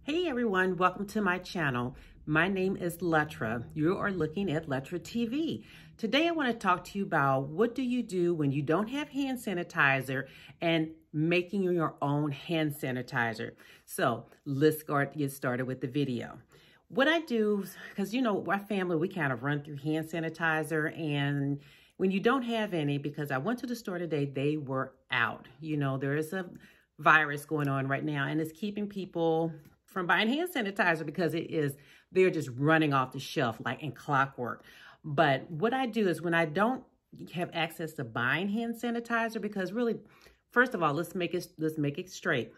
Hey everyone, welcome to my channel. My name is Letra. You are looking at Letra TV. Today I want to talk to you about what do you do when you don't have hand sanitizer and making your own hand sanitizer. So let's get started with the video. What I do, because you know, our family, we kind of run through hand sanitizer, and when you don't have any, because I went to the store today, they were out. You know, there is a virus going on right now and it's keeping people from buying hand sanitizer because they're just running off the shelf like in clockwork. But what I do is when I don't have access to buying hand sanitizer, because really, first of all, let's make it straight.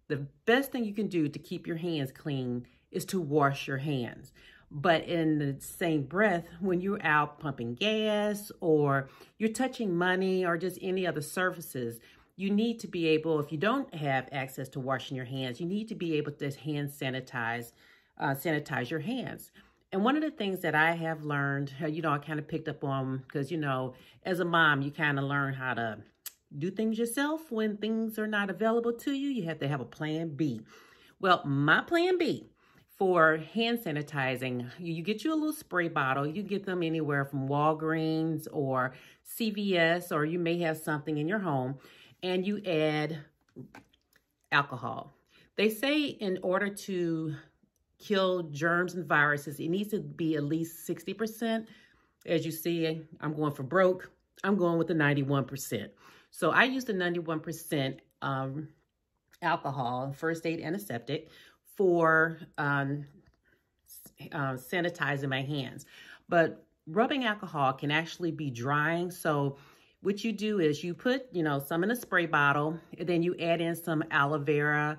The best thing you can do to keep your hands clean is to wash your hands. But in the same breath, when you're out pumping gas or you're touching money or just any other surfaces, you need to be able, if you don't have access to washing your hands, you need to be able to hand sanitize your hands. And one of the things that I have learned, you know, I kind of picked up on, because, you know, as a mom, you kind of learn how to do things yourself. When things are not available to you, you have to have a plan B. Well, my plan B for hand sanitizing, you get you a little spray bottle. You get them anywhere from Walgreens or CVS, or you may have something in your home, and you add alcohol. They say in order to kill germs and viruses, it needs to be at least 60%. As you see, I'm going for broke. I'm going with the 91%. So I use the 91% alcohol, first aid antiseptic, for sanitizing my hands. But rubbing alcohol can actually be drying. So what you do is you put, you know, some in a spray bottle, and then you add in some aloe vera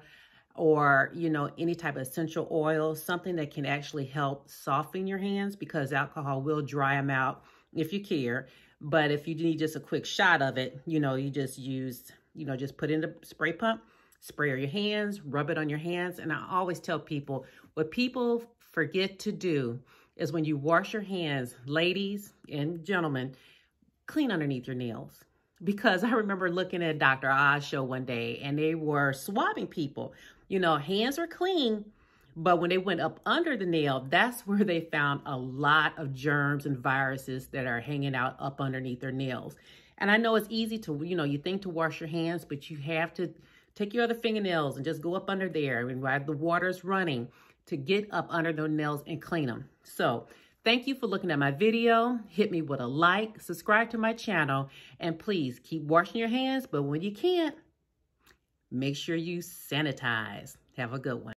or, you know, any type of essential oil, something that can actually help soften your hands, because alcohol will dry them out if you care. But if you need just a quick shot of it, you know, you just use, you know, just put in the spray pump, spray your hands, rub it on your hands. And I always tell people, what people forget to do is when you wash your hands, ladies and gentlemen, clean underneath your nails. Because I remember looking at Dr. Oz show one day and they were swabbing people. You know, hands are clean, but when they went up under the nail, that's where they found a lot of germs and viruses that are hanging out up underneath their nails. And I know it's easy to, you know, you think to wash your hands, but you have to take your other fingernails and just go up under there and while the water's running to get up under those nails and clean them. So thank you for looking at my video. Hit me with a like, subscribe to my channel, and please keep washing your hands. But when you can't, make sure you sanitize. Have a good one.